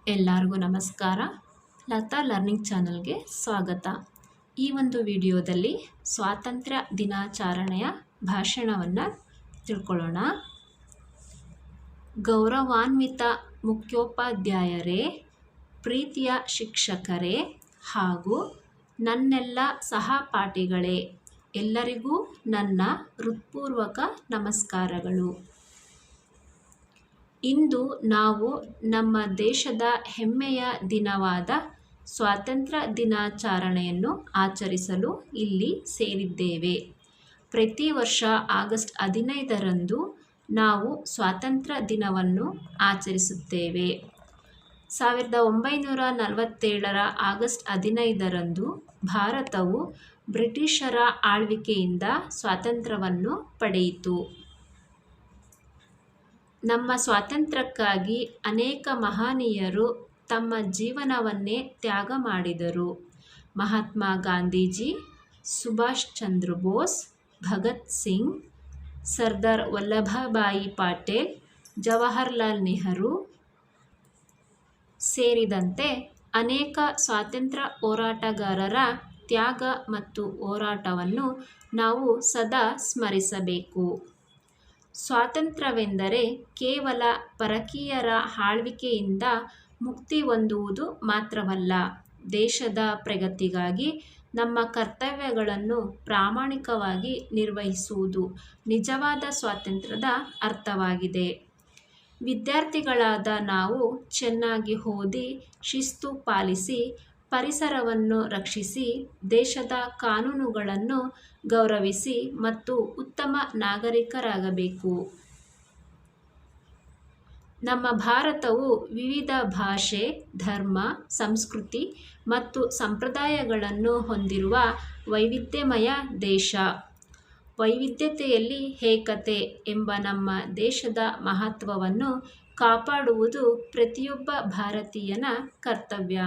ಎಲ್ಲರಿಗೂ ನಮಸ್ಕಾರ. ಲತಾ ಲರ್ನಿಂಗ್ ಚಾನಲ್ಗೆ ಸ್ವಾಗತ. ಈ ಒಂದು ವಿಡಿಯೋದಲ್ಲಿ ಸ್ವಾತಂತ್ರ್ಯ ದಿನಾಚರಣೆಯ ಭಾಷಣವನ್ನು ತಿಳ್ಕೊಳ್ಳೋಣ. ಗೌರವಾನ್ವಿತ ಮುಖ್ಯೋಪಾಧ್ಯಾಯರೇ, ಪ್ರೀತಿಯ ಶಿಕ್ಷಕರೇ ಹಾಗೂ ನನ್ನೆಲ್ಲ ಸಹಪಾಠಿಗಳೇ, ಎಲ್ಲರಿಗೂ ನನ್ನ ಹೃತ್ಪೂರ್ವಕ ನಮಸ್ಕಾರಗಳು. ಇಂದು ನಾವು ನಮ್ಮ ದೇಶದ ಹೆಮ್ಮೆಯ ದಿನವಾದ ಸ್ವಾತಂತ್ರ್ಯ ದಿನಾಚರಣೆಯನ್ನು ಆಚರಿಸಲು ಇಲ್ಲಿ ಸೇರಿದ್ದೇವೆ. ಪ್ರತಿ ವರ್ಷ ಆಗಸ್ಟ್ 15ರಂದು ನಾವು ಸ್ವಾತಂತ್ರ್ಯ ದಿನವನ್ನು ಆಚರಿಸುತ್ತೇವೆ. 1947ರ ಆಗಸ್ಟ್ 15ರಂದು ಭಾರತವು ಬ್ರಿಟಿಷರ ಆಳ್ವಿಕೆಯಿಂದ ಸ್ವಾತಂತ್ರ್ಯವನ್ನು ಪಡೆಯಿತು. ನಮ್ಮ ಸ್ವಾತಂತ್ರ್ಯಕ್ಕಾಗಿ ಅನೇಕ ಮಹನೀಯರು ತಮ್ಮ ಜೀವನವನ್ನೇ ತ್ಯಾಗ ಮಾಡಿದರು. ಮಹಾತ್ಮ ಗಾಂಧೀಜಿ, ಸುಭಾಷ್ ಚಂದ್ರ ಬೋಸ್, ಭಗತ್ ಸಿಂಗ್, ಸರ್ದಾರ್ ವಲ್ಲಭಭಾಯಿ ಪಟೇಲ್, ಜವಾಹರಲಾಲ್ ನೆಹರು ಸೇರಿದಂತೆ ಅನೇಕ ಸ್ವಾತಂತ್ರ್ಯ ಹೋರಾಟಗಾರರ ತ್ಯಾಗ ಮತ್ತು ಹೋರಾಟವನ್ನು ನಾವು ಸದಾ ಸ್ಮರಿಸಬೇಕು. ಸ್ವಾತಂತ್ರ್ಯವೆಂದರೆ ಕೇವಲ ಪರಕೀಯರ ಆಳ್ವಿಕೆಯಿಂದ ಮುಕ್ತಿ ಹೊಂದುವುದು ಮಾತ್ರವಲ್ಲ, ದೇಶದ ಪ್ರಗತಿಗಾಗಿ ನಮ್ಮ ಕರ್ತವ್ಯಗಳನ್ನು ಪ್ರಾಮಾಣಿಕವಾಗಿ ನಿರ್ವಹಿಸುವುದು ನಿಜವಾದ ಸ್ವಾತಂತ್ರ್ಯದ ಅರ್ಥವಾಗಿದೆ. ವಿದ್ಯಾರ್ಥಿಗಳಾದ ನಾವು ಚೆನ್ನಾಗಿ ಓದಿ, ಶಿಸ್ತು ಪಾಲಿಸಿ, ಪರಿಸರವನ್ನು ರಕ್ಷಿಸಿ, ದೇಶದ ಕಾನೂನುಗಳನ್ನು ಗೌರವಿಸಿ ಮತ್ತು ಉತ್ತಮ ನಾಗರಿಕರಾಗಬೇಕು. ನಮ್ಮ ಭಾರತವು ವಿವಿಧ ಭಾಷೆ, ಧರ್ಮ, ಸಂಸ್ಕೃತಿ ಮತ್ತು ಸಂಪ್ರದಾಯಗಳನ್ನು ಹೊಂದಿರುವ ವೈವಿಧ್ಯಮಯ ದೇಶ. ವೈವಿಧ್ಯತೆಯಲ್ಲಿ ಏಕತೆ ಎಂಬ ನಮ್ಮ ದೇಶದ ಮಹತ್ವವನ್ನು ಕಾಪಾಡುವುದು ಪ್ರತಿಯೊಬ್ಬ ಭಾರತೀಯನ ಕರ್ತವ್ಯ.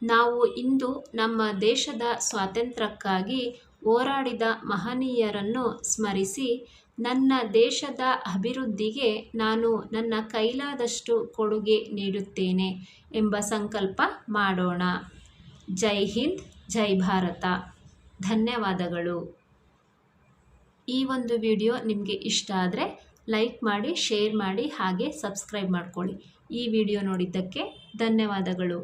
ನಾವು ಇಂದು ನಮ್ಮ ದೇಶದ ಸ್ವಾತಂತ್ರ್ಯಕ್ಕಾಗಿ ಹೋರಾಡಿದ ಮಹನೀಯರನ್ನು ಸ್ಮರಿಸಿ, ನನ್ನ ದೇಶದ ಅಭಿವೃದ್ಧಿಗೆ ನಾನು ನನ್ನ ಕೈಲಾದಷ್ಟು ಕೊಡುಗೆ ನೀಡುತ್ತೇನೆ ಎಂಬ ಸಂಕಲ್ಪ ಮಾಡೋಣ. ಜೈ ಹಿಂದ್, ಜೈ ಭಾರತ. ಧನ್ಯವಾದಗಳು. ಈ ಒಂದು ವಿಡಿಯೋ ನಿಮಗೆ ಇಷ್ಟ ಆದರೆ ಲೈಕ್ ಮಾಡಿ, ಶೇರ್ ಮಾಡಿ, ಹಾಗೆ ಸಬ್ಸ್ಕ್ರೈಬ್ ಮಾಡ್ಕೊಳ್ಳಿ. ಈ ವಿಡಿಯೋ ನೋಡಿದ್ದಕ್ಕೆ ಧನ್ಯವಾದಗಳು.